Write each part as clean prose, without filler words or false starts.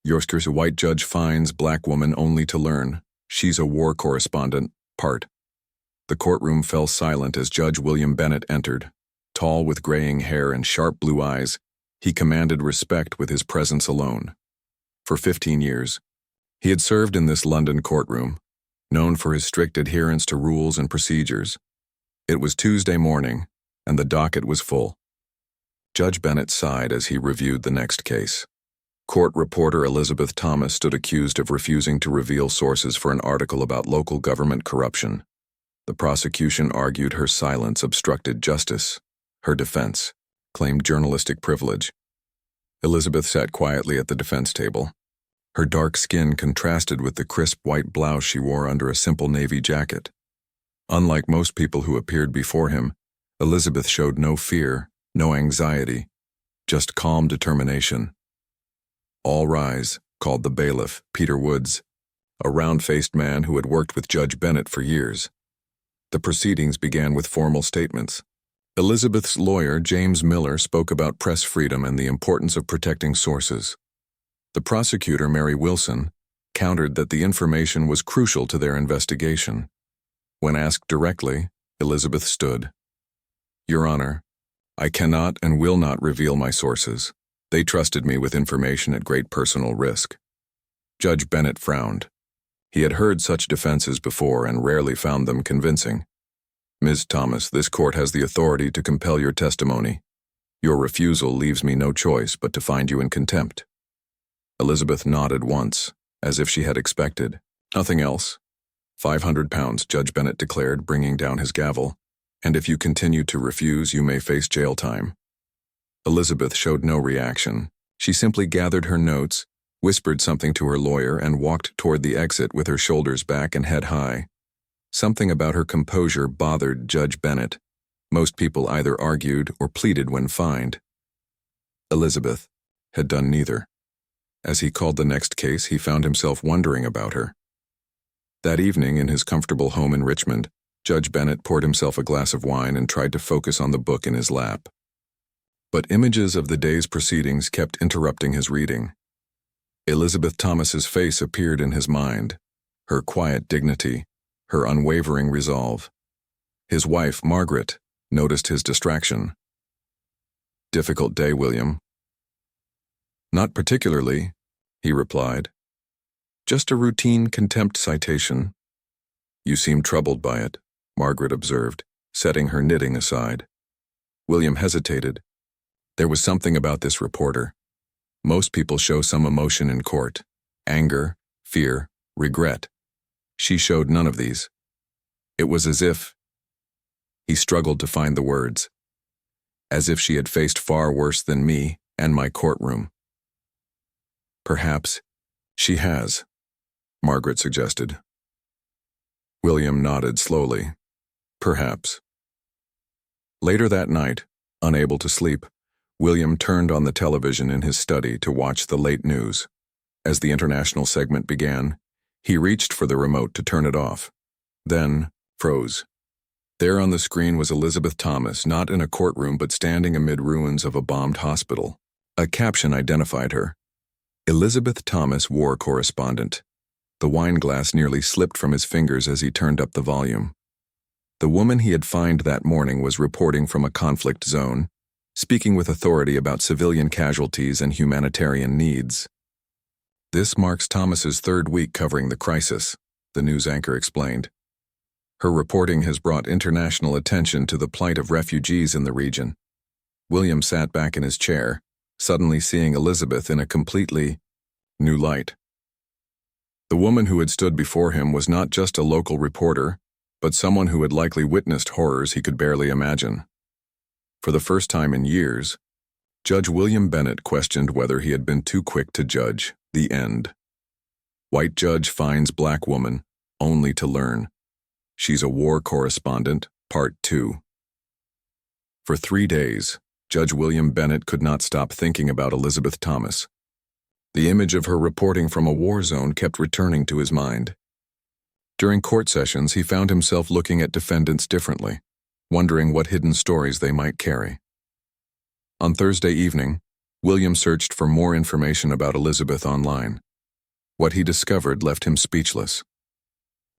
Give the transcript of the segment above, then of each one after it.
York's white judge finds black woman only to learn she's a war correspondent, part. The courtroom fell silent as Judge William Bennett entered. Tall with graying hair and sharp blue eyes, he commanded respect with his presence alone. For 15 years, he had served in this London courtroom, known for his strict adherence to rules and procedures. It was Tuesday morning, and the docket was full. Judge Bennett sighed as he reviewed the next case. Court reporter Elizabeth Thomas stood accused of refusing to reveal sources for an article about local government corruption. The prosecution argued her silence obstructed justice. Her defense claimed journalistic privilege. Elizabeth sat quietly at the defense table. Her dark skin contrasted with the crisp white blouse she wore under a simple navy jacket. Unlike most people who appeared before him, Elizabeth showed no fear, no anxiety, just calm determination. "All rise," called the bailiff, Peter Woods, a round-faced man who had worked with Judge Bennett for years. The proceedings began with formal statements. Elizabeth's lawyer, James Miller, spoke about press freedom and the importance of protecting sources. The prosecutor, Mary Wilson, countered that the information was crucial to their investigation. When asked directly, Elizabeth stood. "Your Honor, I cannot and will not reveal my sources. They trusted me with information at great personal risk." Judge Bennett frowned. He had heard such defenses before and rarely found them convincing. "Ms. Thomas, this court has the authority to compel your testimony. Your refusal leaves me no choice but to find you in contempt." Elizabeth nodded once, as if she had expected. "Nothing else." £500, Judge Bennett declared, bringing down his gavel. "And if you continue to refuse, you may face jail time." Elizabeth showed no reaction. She simply gathered her notes, whispered something to her lawyer, and walked toward the exit with her shoulders back and head high. Something about her composure bothered Judge Bennett. Most people either argued or pleaded when fined. Elizabeth had done neither. As he called the next case, he found himself wondering about her. That evening, in his comfortable home in Richmond, Judge Bennett poured himself a glass of wine and tried to focus on the book in his lap. But images of the day's proceedings kept interrupting his reading. Elizabeth Thomas's face appeared in his mind, her quiet dignity, her unwavering resolve. His wife, Margaret, noticed his distraction. "Difficult day, William?" "Not particularly," he replied. "Just a routine contempt citation." "You seem troubled by it," Margaret observed, setting her knitting aside. William hesitated. There was something about this reporter. Most people show some emotion in court: anger, fear, regret. She showed none of these. It was as if— he struggled to find the words. As if she had faced far worse than me and my courtroom. "Perhaps she has," Margaret suggested. William nodded slowly. "Perhaps." Later that night, unable to sleep, William turned on the television in his study to watch the late news. As the international segment began, he reached for the remote to turn it off, then froze. There on the screen was Elizabeth Thomas, not in a courtroom but standing amid ruins of a bombed hospital. A caption identified her: Elizabeth Thomas, war correspondent. The wine glass nearly slipped from his fingers as he turned up the volume. The woman he had fined that morning was reporting from a conflict zone, speaking with authority about civilian casualties and humanitarian needs. "This marks Thomas's third week covering the crisis," the news anchor explained. "Her reporting has brought international attention to the plight of refugees in the region." William sat back in his chair, suddenly seeing Elizabeth in a completely new light. The woman who had stood before him was not just a local reporter, but someone who had likely witnessed horrors he could barely imagine. For the first time in years, Judge William Bennett questioned whether he had been too quick to judge the end. White judge finds black woman, only to learn she's a war correspondent, Part 2. For 3 days, Judge William Bennett could not stop thinking about Elizabeth Thomas. The image of her reporting from a war zone kept returning to his mind. During court sessions, he found himself looking at defendants differently, wondering what hidden stories they might carry. On Thursday evening, William searched for more information about Elizabeth online. What he discovered left him speechless.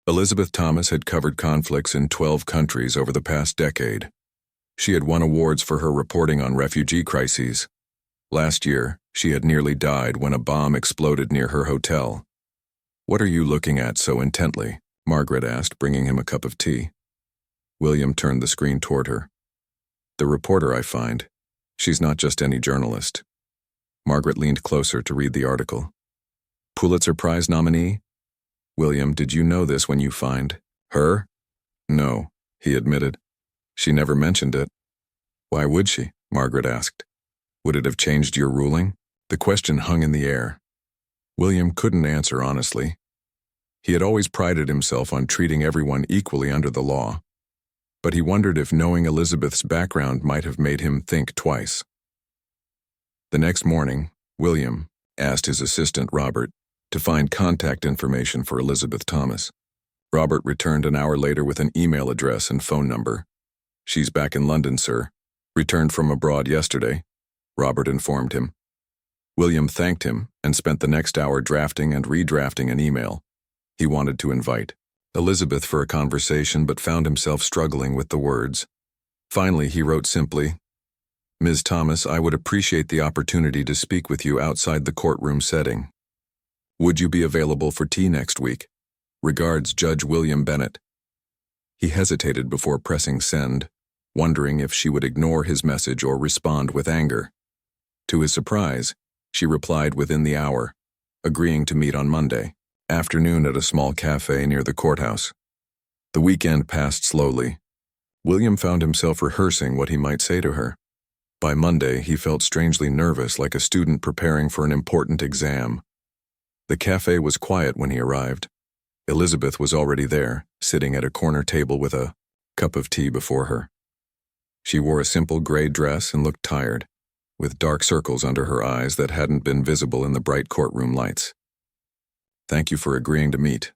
Elizabeth Thomas had covered conflicts in 12 countries over the past decade. She had won awards for her reporting on refugee crises. Last year, she had nearly died when a bomb exploded near her hotel. "What are you looking at so intently?" Margaret asked, bringing him a cup of tea. William turned the screen toward her. "The reporter I find. She's not just any journalist." Margaret leaned closer to read the article. "Pulitzer Prize nominee? William, did you know this when you find her?" "No," he admitted. "She never mentioned it." "Why would she?" Margaret asked. "Would it have changed your ruling?" The question hung in the air. William couldn't answer honestly. He had always prided himself on treating everyone equally under the law, but he wondered if knowing Elizabeth's background might have made him think twice. The next morning, William asked his assistant, Robert, to find contact information for Elizabeth Thomas. Robert returned an hour later with an email address and phone number. "She's back in London, sir. Returned from abroad yesterday," Robert informed him. William thanked him and spent the next hour drafting and redrafting an email. He wanted to invite Elizabeth for a conversation but found himself struggling with the words. Finally, he wrote simply, "Ms. Thomas, I would appreciate the opportunity to speak with you outside the courtroom setting. Would you be available for tea next week? Regards, Judge William Bennett." He hesitated before pressing send, wondering if she would ignore his message or respond with anger. To his surprise, she replied within the hour, agreeing to meet on Monday afternoon at a small cafe near the courthouse. The weekend passed slowly. William found himself rehearsing what he might say to her. By Monday, he felt strangely nervous, like a student preparing for an important exam. The cafe was quiet when he arrived. Elizabeth was already there, sitting at a corner table with a cup of tea before her. She wore a simple gray dress and looked tired, with dark circles under her eyes that hadn't been visible in the bright courtroom lights. "Thank you for agreeing to meet,"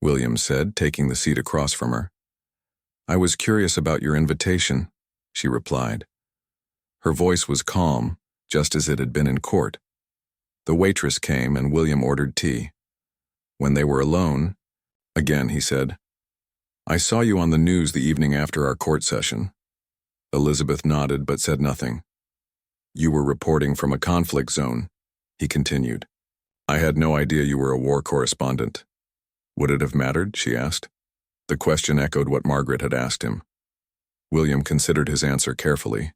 William said, taking the seat across from her. "I was curious about your invitation," she replied. Her voice was calm, just as it had been in court. The waitress came and William ordered tea. When they were alone, again he said, "I saw you on the news the evening after our court session." Elizabeth nodded but said nothing. "You were reporting from a conflict zone," he continued. "I had no idea you were a war correspondent." "Would it have mattered?" she asked. The question echoed what Margaret had asked him. William considered his answer carefully.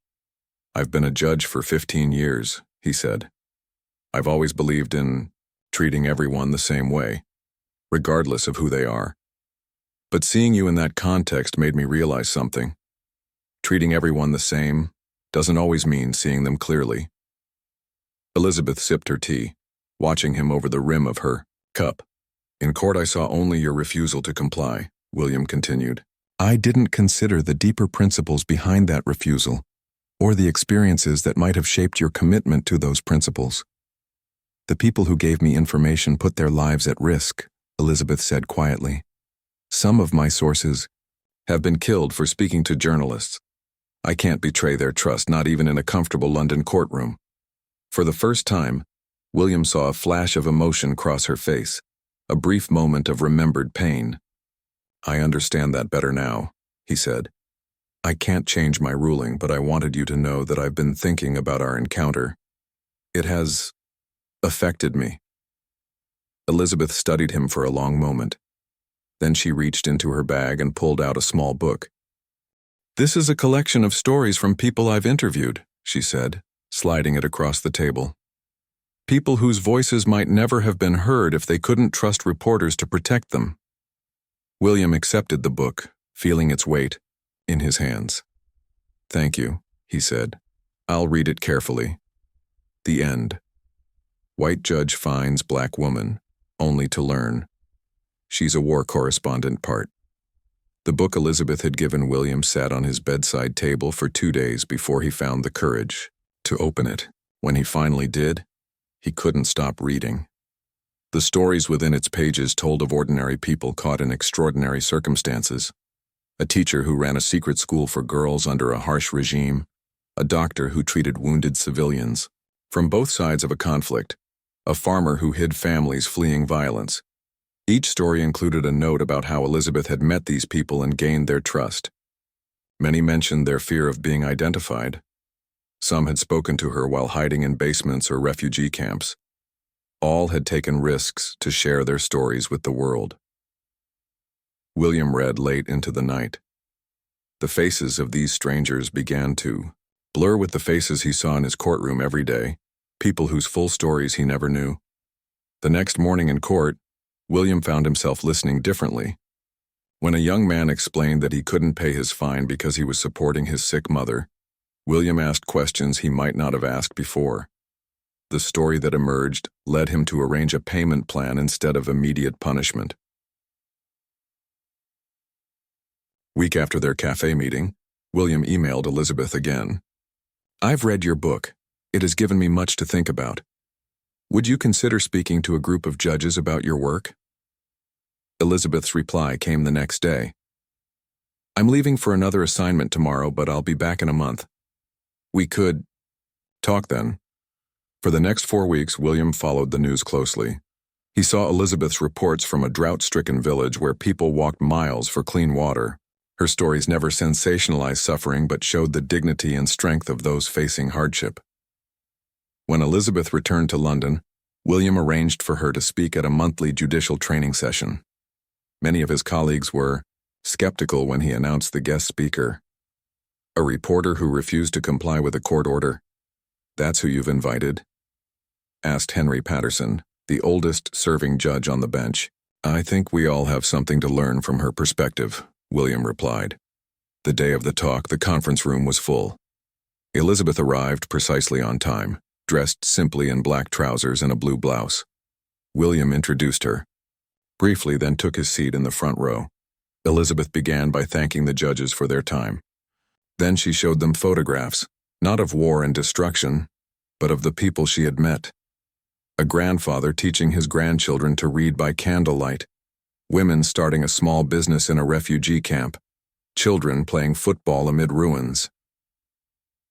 "I've been a judge for 15 years, he said. "I've always believed in treating everyone the same way, regardless of who they are. But seeing you in that context made me realize something. Treating everyone the same doesn't always mean seeing them clearly." Elizabeth sipped her tea, watching him over the rim of her cup. "In court I saw only your refusal to comply," William continued. "I didn't consider the deeper principles behind that refusal, or the experiences that might have shaped your commitment to those principles. The people who gave me information put their lives at risk," Elizabeth said quietly. "Some of my sources have been killed for speaking to journalists. I can't betray their trust, not even in a comfortable London courtroom." For the first time, William saw a flash of emotion cross her face, a brief moment of remembered pain. "I understand that better now," he said. "I can't change my ruling, but I wanted you to know that I've been thinking about our encounter. It has affected me." Elizabeth studied him for a long moment. Then she reached into her bag and pulled out a small book. "This is a collection of stories from people I've interviewed," she said, sliding it across the table. "People whose voices might never have been heard if they couldn't trust reporters to protect them." William accepted the book, feeling its weight in his hands. "Thank you," he said. "I'll read it carefully." The end. White judge finds black woman, only to learn she's a war correspondent part. The book Elizabeth had given William sat on his bedside table for 2 days before he found the courage to open it. When he finally did, he couldn't stop reading. The stories within its pages told of ordinary people caught in extraordinary circumstances. A teacher who ran a secret school for girls under a harsh regime, a doctor who treated wounded civilians, From both sides of a conflict, a farmer who hid families fleeing violence. Each story included a note about how Elizabeth had met these people and gained their trust. Many mentioned their fear of being identified. Some had spoken to her while hiding in basements or refugee camps. All had taken risks to share their stories with the world. William read late into the night. The faces of these strangers began to blur with the faces he saw in his courtroom every day, people whose full stories he never knew. The next morning in court, William found himself listening differently. When a young man explained that he couldn't pay his fine because he was supporting his sick mother, William asked questions he might not have asked before. The story that emerged led him to arrange a payment plan instead of immediate punishment. Week after their cafe meeting, William emailed Elizabeth again. "I've read your book. It has given me much to think about. Would you consider speaking to a group of judges about your work?" Elizabeth's reply came the next day. "I'm leaving for another assignment tomorrow, but I'll be back in a month. We could talk then." For the next 4 weeks, William followed the news closely. He saw Elizabeth's reports from a drought-stricken village where people walked miles for clean water. Her stories never sensationalized suffering but showed the dignity and strength of those facing hardship. When Elizabeth returned to London, William arranged for her to speak at a monthly judicial training session. Many of his colleagues were skeptical when he announced the guest speaker. "A reporter who refused to comply with a court order. That's who you've invited?" asked Henry Patterson, the oldest serving judge on the bench. "I think we all have something to learn from her perspective," William replied. The day of the talk, the conference room was full. Elizabeth arrived precisely on time, dressed simply in black trousers and a blue blouse. William introduced her briefly, then took his seat in the front row. Elizabeth began by thanking the judges for their time. Then she showed them photographs, not of war and destruction, but of the people she had met. A grandfather teaching his grandchildren to read by candlelight, women starting a small business in a refugee camp, children playing football amid ruins.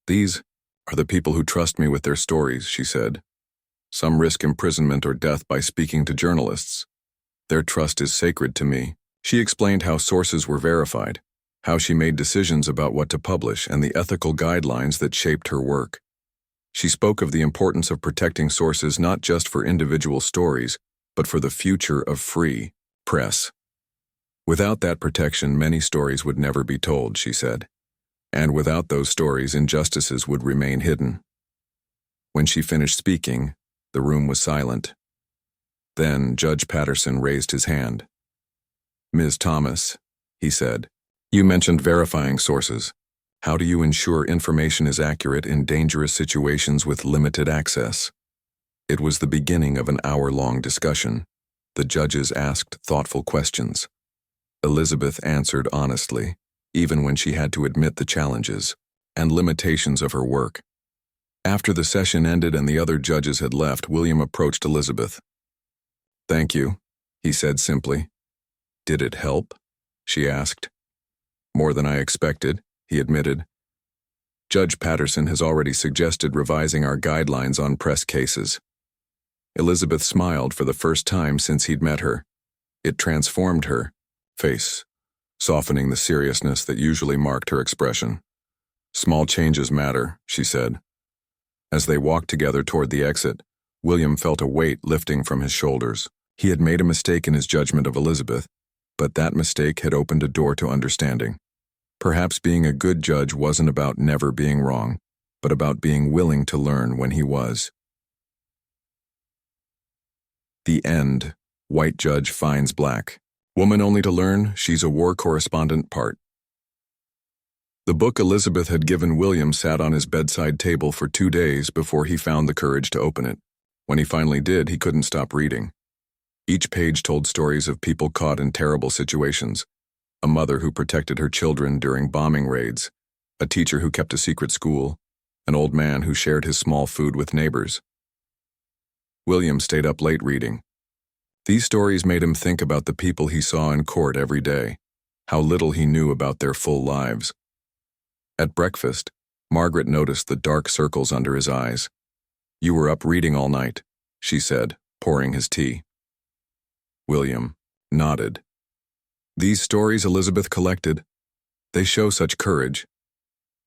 "These are the people who trust me with their stories," she said. "Some risk imprisonment or death by speaking to journalists. Their trust is sacred to me." She explained how sources were verified, how she made decisions about what to publish, and the ethical guidelines that shaped her work. She spoke of the importance of protecting sources not just for individual stories, but for the future of free press. Without that protection, many stories would never be told, she said. And without those stories, injustices would remain hidden. When she finished speaking, the room was silent. Then Judge Patterson raised his hand. "Ms. Thomas," he said, "you mentioned verifying sources. How do you ensure information is accurate in dangerous situations with limited access?" It was the beginning of an hour-long discussion. The judges asked thoughtful questions. Elizabeth answered honestly, even when she had to admit the challenges and limitations of her work. After the session ended and the other judges had left, William approached Elizabeth. "Thank you," he said simply. "Did it help?" she asked. "More than I expected," he admitted. "Judge Patterson has already suggested revising our guidelines on press cases." Elizabeth smiled for the first time since he'd met her. It transformed her face, softening the seriousness that usually marked her expression. "Small changes matter," she said. As they walked together toward the exit, William felt a weight lifting from his shoulders. He had made a mistake in his judgment of Elizabeth, but that mistake had opened a door to understanding. Perhaps being a good judge wasn't about never being wrong, but about being willing to learn when he was. The end. White judge finds black. Woman only to learn, she's a war correspondent part. The book Elizabeth had given William sat on his bedside table for 2 days before he found the courage to open it. When he finally did, he couldn't stop reading. Each page told stories of people caught in terrible situations. A mother who protected her children during bombing raids, a teacher who kept a secret school, an old man who shared his small food with neighbors. William stayed up late reading. These stories made him think about the people he saw in court every day, how little he knew about their full lives. At breakfast, Margaret noticed the dark circles under his eyes. You were up reading all night, she said, pouring his tea. William nodded. These stories Elizabeth collected, they show such courage,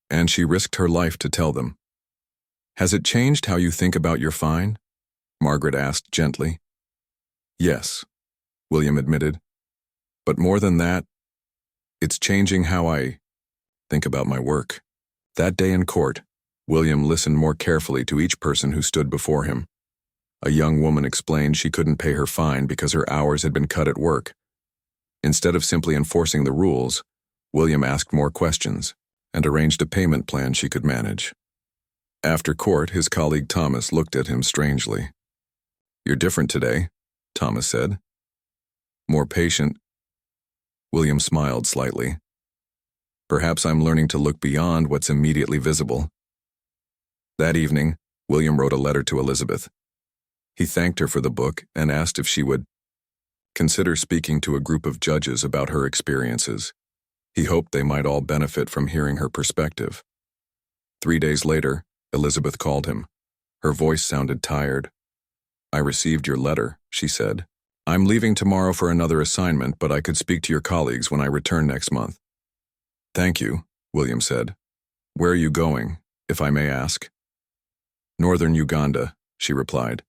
and she risked her life to tell them. Has it changed how you think about your fine? Margaret asked gently. Yes, William admitted. But more than that, it's changing how I think about my work. That day in court, William listened more carefully to each person who stood before him. A young woman explained she couldn't pay her fine because her hours had been cut at work. Instead of simply enforcing the rules, William asked more questions and arranged a payment plan she could manage. After court, his colleague Thomas looked at him strangely. You're different today, Thomas said. More patient. William smiled slightly. Perhaps I'm learning to look beyond what's immediately visible. That evening, William wrote a letter to Elizabeth. He thanked her for the book and asked if she would consider speaking to a group of judges about her experiences. He hoped they might all benefit from hearing her perspective. 3 days later, Elizabeth called him. Her voice sounded tired. I received your letter, she said. I'm leaving tomorrow for another assignment, but I could speak to your colleagues when I return next month. Thank you, William said. Where are you going, if I may ask? Northern Uganda, she replied.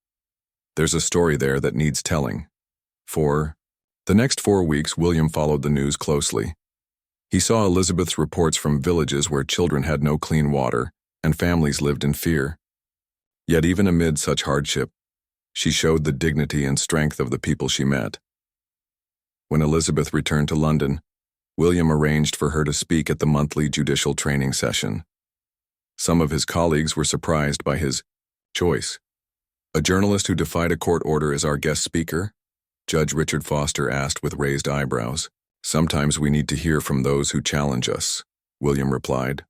There's a story there that needs telling. For the next 4 weeks, William followed the news closely. He saw Elizabeth's reports from villages where children had no clean water and families lived in fear. Yet even amid such hardship, she showed the dignity and strength of the people she met. When Elizabeth returned to London, William arranged for her to speak at the monthly judicial training session. Some of his colleagues were surprised by his choice. A journalist who defied a court order is our guest speaker? Judge Richard Foster asked with raised eyebrows. Sometimes we need to hear from those who challenge us, William replied.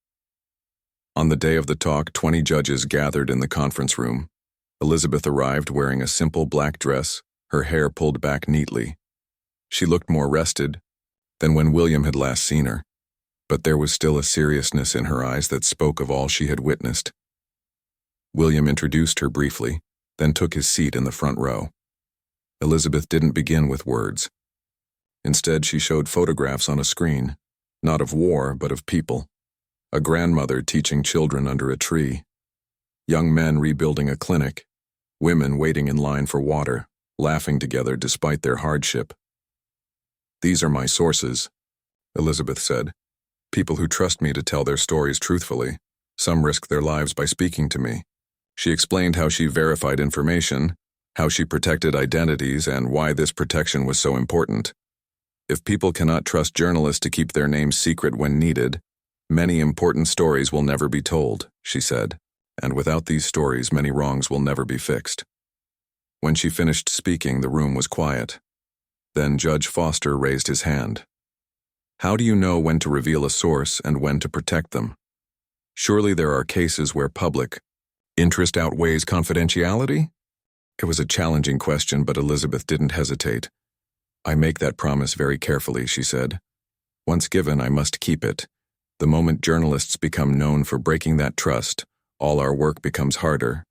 On the day of the talk, 20 judges gathered in the conference room. Elizabeth arrived wearing a simple black dress, her hair pulled back neatly. She looked more rested than when William had last seen her, but there was still a seriousness in her eyes that spoke of all she had witnessed. William introduced her briefly, then took his seat in the front row. Elizabeth didn't begin with words. Instead, she showed photographs on a screen, not of war, but of people. A grandmother teaching children under a tree. Young men rebuilding a clinic. Women waiting in line for water, laughing together despite their hardship. These are my sources, Elizabeth said. People who trust me to tell their stories truthfully. Some risk their lives by speaking to me. She explained how she verified information, how she protected identities, and why this protection was so important. If people cannot trust journalists to keep their names secret when needed, many important stories will never be told, she said, and without these stories, many wrongs will never be fixed. When she finished speaking, the room was quiet. Then Judge Foster raised his hand. How do you know when to reveal a source and when to protect them? Surely there are cases where public interest outweighs confidentiality? It was a challenging question, but Elizabeth didn't hesitate. I make that promise very carefully, she said. Once given, I must keep it. The moment journalists become known for breaking that trust, all our work becomes harder.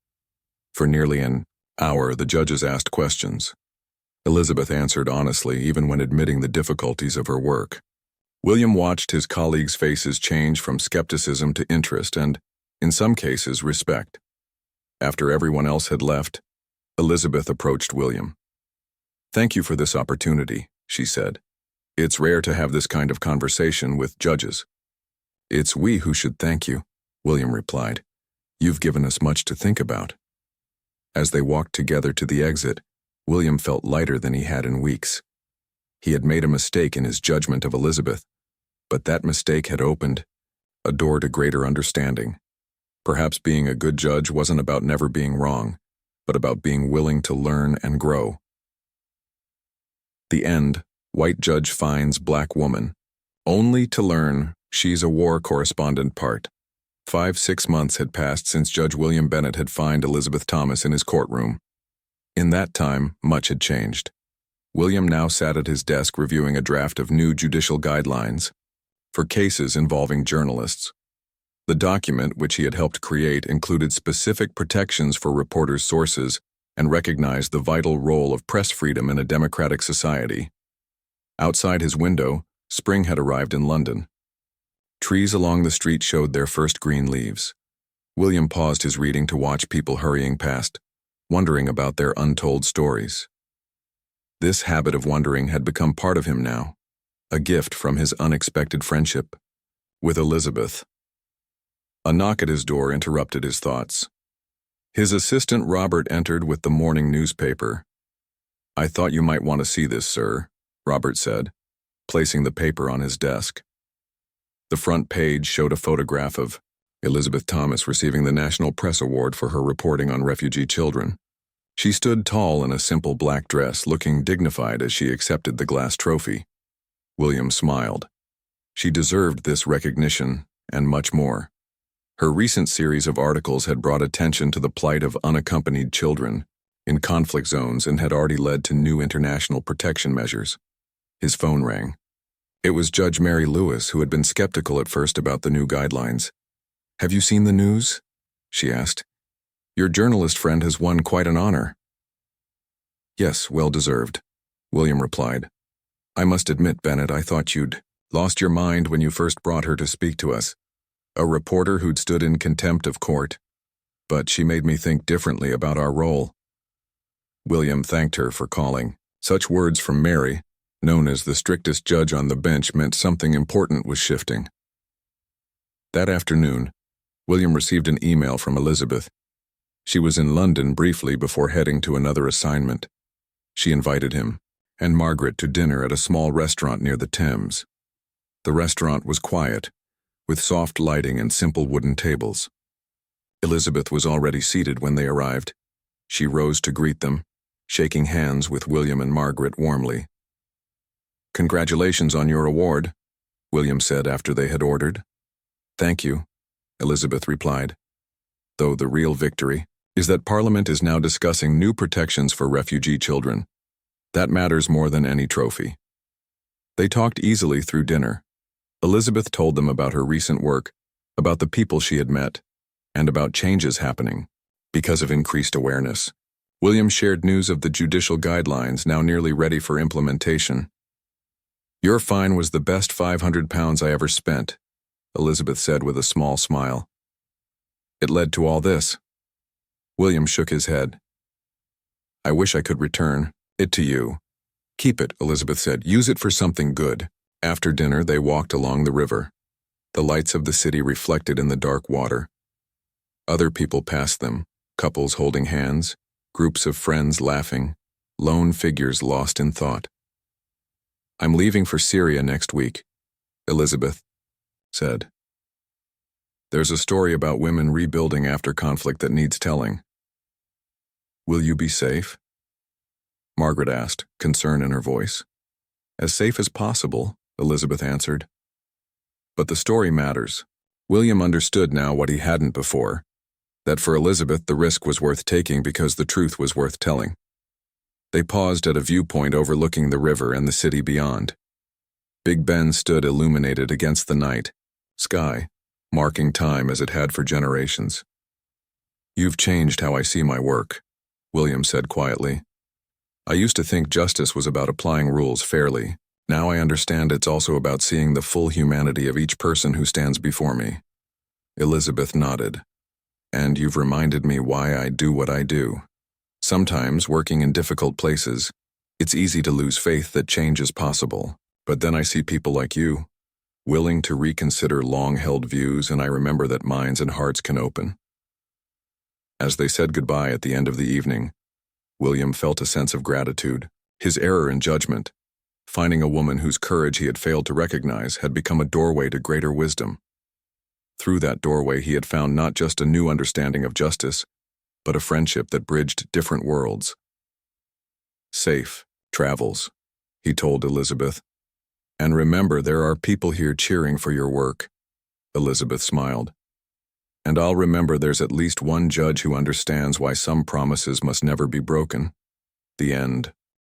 For nearly an hour, the judges asked questions. Elizabeth answered honestly, even when admitting the difficulties of her work. William watched his colleagues' faces change from skepticism to interest and, in some cases, respect. After everyone else had left, Elizabeth approached William. Thank you for this opportunity, she said. It's rare to have this kind of conversation with judges. It's we who should thank you, William replied. You've given us much to think about. As they walked together to the exit, William felt lighter than he had in weeks. He had made a mistake in his judgment of Elizabeth, but that mistake had opened a door to greater understanding. Perhaps being a good judge wasn't about never being wrong, but about being willing to learn and grow. The end. White judge finds black woman, only to learn she's a war correspondent. Part 5-6 months had passed since Judge William Bennett had fined Elizabeth Thomas in his courtroom. In that time, much had changed. William now sat at his desk reviewing a draft of new judicial guidelines for cases involving journalists. The document, which he had helped create, included specific protections for reporters' sources and recognized the vital role of press freedom in a democratic society. Outside his window, spring had arrived in London. Trees along the street showed their first green leaves. William paused his reading to watch people hurrying past, wondering about their untold stories. This habit of wondering had become part of him now, a gift from his unexpected friendship with Elizabeth. A knock at his door interrupted his thoughts. His assistant Robert entered with the morning newspaper. "I thought you might want to see this, sir," Robert said, placing the paper on his desk. The front page showed a photograph of Elizabeth Thomas receiving the National Press Award for her reporting on refugee children. She stood tall in a simple black dress, looking dignified as she accepted the glass trophy. William smiled. She deserved this recognition, and much more. Her recent series of articles had brought attention to the plight of unaccompanied children in conflict zones and had already led to new international protection measures. His phone rang. It was Judge Mary Lewis, who had been skeptical at first about the new guidelines. "Have you seen the news?" she asked. "Your journalist friend has won quite an honor." "Yes, well deserved," William replied. "I must admit, Bennett, I thought you'd lost your mind when you first brought her to speak to us. A reporter who'd stood in contempt of court. But she made me think differently about our role." William thanked her for calling. Such words from Mary, known as the strictest judge on the bench, meant something important was shifting. That afternoon, William received an email from Elizabeth. She was in London briefly before heading to another assignment. She invited him and Margaret to dinner at a small restaurant near the Thames. The restaurant was quiet, with soft lighting and simple wooden tables. Elizabeth was already seated when they arrived. She rose to greet them, shaking hands with William and Margaret warmly. "Congratulations on your award," William said after they had ordered. "Thank you," Elizabeth replied. "Though the real victory is that Parliament is now discussing new protections for refugee children. That matters more than any trophy." They talked easily through dinner. Elizabeth told them about her recent work, about the people she had met, and about changes happening because of increased awareness. William shared news of the judicial guidelines now nearly ready for implementation. "Your fine was the best £500 I ever spent," Elizabeth said with a small smile. "It led to all this." William shook his head. "I wish I could return it to you." "Keep it," Elizabeth said. "Use it for something good." After dinner, they walked along the river. The lights of the city reflected in the dark water. Other people passed them, couples holding hands, groups of friends laughing, lone figures lost in thought. "I'm leaving for Syria next week," Elizabeth said. "There's a story about women rebuilding after conflict that needs telling." "Will you be safe?" Margaret asked, concern in her voice. "As safe as possible," Elizabeth answered. But the story matters. William understood now what he hadn't before, that for Elizabeth the risk was worth taking because the truth was worth telling. They paused at a viewpoint overlooking the river and the city beyond. Big Ben stood illuminated against the night sky, marking time as it had for generations. "You've changed how I see my work," William said quietly. "I used to think justice was about applying rules fairly. Now I understand it's also about seeing the full humanity of each person who stands before me." Elizabeth nodded. "And you've reminded me why I do what I do. Sometimes, working in difficult places, it's easy to lose faith that change is possible. But then I see people like you, willing to reconsider long-held views, and I remember that minds and hearts can open." As they said goodbye at the end of the evening, William felt a sense of gratitude. His error in judgment, finding a woman whose courage he had failed to recognize, had become a doorway to greater wisdom. Through that doorway he had found not just a new understanding of justice, but a friendship that bridged different worlds. "Safe travels," he told Elizabeth. "And remember, there are people here cheering for your work." Elizabeth smiled. "And I'll remember there's at least one judge who understands why some promises must never be broken." The end.